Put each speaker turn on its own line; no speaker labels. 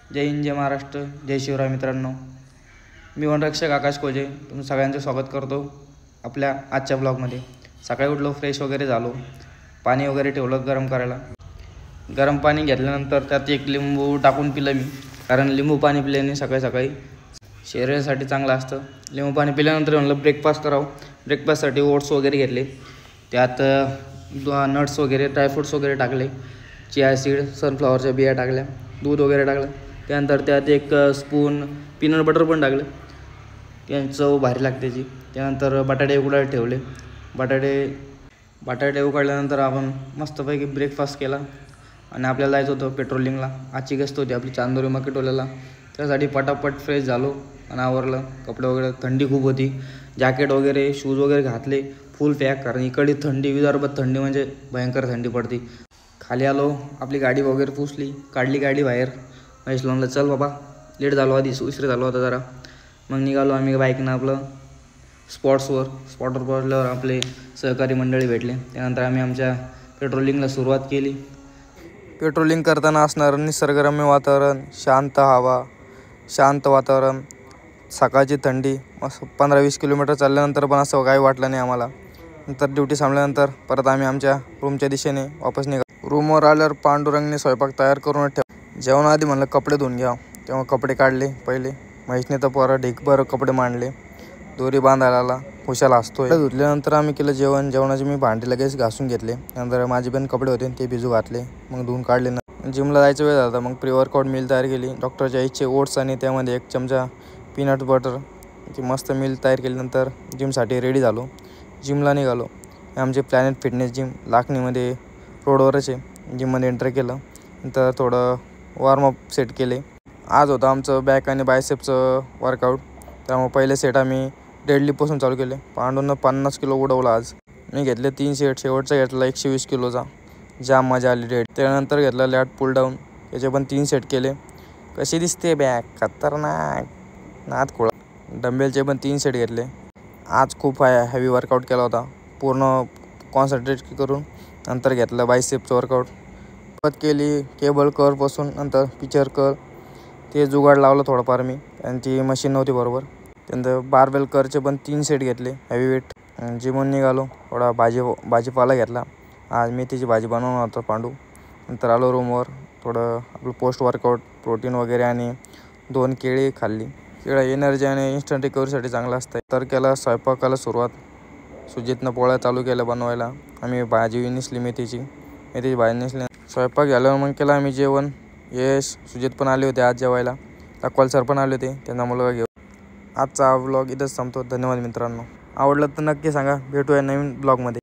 जय हिंद, जय महाराष्ट्र, जय शिवराय. मित्रांनो, मी वनरक्षक आकाश कोजे तुम्ही सगळ्यांचं स्वागत करतो आपल्या आजच्या ब्लॉगमध्ये. सकाळी उठलो, फ्रेश वगैरे झालो, पाणी वगैरे ठेवलं गरम करायला. गरम पाणी घेतल्यानंतर त्यात एक लिंबू टाकून पिलं मी, कारण लिंबू पाणी पिल्याने सकाळी सकाळी शरीरासाठी चांगलं असतं. लिंबू पाणी पिल्यानंतर म्हणलं ब्रेकफास्ट करावं. ब्रेकफास्टसाठी ओट्स वगैरे घेतले, त्यात नट्स वगैरे ड्रायफ्रूट्स वगैरे टाकले, चिया सीड सनफ्लॉवरच्या बिया टाकल्या, दूध वगैरे टाकलं. त्यानंतर त्यात एक स्पून पीनट बटर पण टाकलं, त्याची चव भारी लागते त्याची. त्यानंतर बटाटे उकडायला ठेवले. बटाटे उकडल्यानंतर आपण मस्तपैकी ब्रेकफास्ट केला आणि आपल्याला जायचं होतं पेट्रोलिंगला. आजची गस्त होती आपली चांदोरी मार्केटवाल्याला. त्यासाठी पटापट फ्रेश झालो आणि आवरलं. कपडे वगैरे, थंडी खूप होती, जॅकेट वगैरे शूज वगैरे घातले फुल पॅक, कारण इकडे थंडी, विदर्भात थंडी म्हणजे भयंकर थंडी पडते. खाली आलो, आपली गाडी वगैरे पुसली, काढली गाडी बाहेर. महेशला म्हणलं चल बाबा, लेट झालो, आधी उशीर झालो होता जरा. मग निघालो आम्ही बाईकनं आपलं स्पॉटवर पोहोचल्यावर आपले सहकारी मंडळी भेटले. त्यानंतर आम्ही आमच्या पेट्रोलिंगला सुरुवात केली. पेट्रोलिंग करताना असणारं निसर्गरम्य वातावरण, शांत हवा, शांत वातावरण, सकाळची थंडी, असं 15-20 किलोमीटर चालल्यानंतर पण असं काही वाटलं नाही आम्हाला. नंतर ड्युटी संपल्यानंतर परत आम्ही आमच्या रूमच्या दिशेने वापस निघालो. रूमवर आल्यावर पांडुरंगने स्वयंपाक तयार करून ठेव. जेवणाआधी म्हणलं कपडे धुवून घ्या. तेव्हा कपडे काढले पहिले. महेशने तर परत ढीकभर कपडे मांडले, दोरी बांधायला आला, खुशाला असतोय. धुतल्यानंतर आम्ही केलं जेवण. जेवणाचे मी भांडी लगेच घासून घेतले. नंतर माझे पण कपडे होते ते भिजू घातले, मग धुवून काढले. जिमला जायचा वेळ झाला, मग प्री वर्कआउट मील तयार केली. डॉक्टरच्या इच्छे ओट्स आणि त्यामध्ये 1 चमचा पीनट बटर, ती मस्त मील तयार केल्यानंतर जिमसाठी रेडी झालो. जिमला निघालो. आमचे प्लॅनेट फिटनेस जिम लाखणीमध्ये रोडवरच आहे. जिममध्ये एंटर केलं. नंतर थोडं वॉर्मअप सेट केले. आज होतं आमचं बॅक आणि बायसेपचं वर्कआउट, त्यामुळे पहिले सेट आम्ही डेडलिफ्टपासून चालू केले. पांडूनं 50 किलो उडवलं आज. मी घेतले 3 सेट. शेवटचा घेतला 120 किलोचा, जाम मजा आली डेड. त्यानंतर घेतला लॅट पुल डाऊन, त्याचे पण 3 सेट केले. कशी दिसते बॅक, खतरनाक, नाद खोळा. डंबेलचे पण 3 सेट घेतले. आज खूप हेवी वर्कआउट केला होता, पूर्ण कॉन्सन्ट्रेट करून. नंतर घेतलं बायसेपचं वर्कआउट, परत केली केबल करपासून, नंतर पिक्चर कर, ते जुगाड लावलं थोडंफार मी, आणि ती मशीन नव्हती बरोबर. त्यानंतर बारबेल करचे पण 3 सेट घेतले हेवी वेट. जिमून निघालो. थोडा भाजीपाला घेतला. आज मेथीची भाजी बनवणार होतं पांडू. नंतर आलो रूमवर. थोडं आपलं पोस्ट वर्कआउट प्रोटीन वगैरे आणि 2 केळी खाल्ली. केळं एनर्जी आणि इन्स्टंट रिकव्हरीसाठी चांगलं असतं. तर केला स्वयंपाकाला सुरुवात. सुजितनं पोळ्या चालू केल्या बनवायला. आम्ही भाजी निसली, मेथीची भाजी निसली. स्वयंपाक झाल्यावर मग केला आम्ही जेवण. यश, सुजित पण आले होते आज जेवायला. अक्वाल सर पण आले होते, त्यांना मुलगा घेऊन. आजचा व्लॉग इथंच संपतो. धन्यवाद मित्रांनो. आवडलं तर नक्की सांगा. भेटूया नवीन ब्लॉगमध्ये.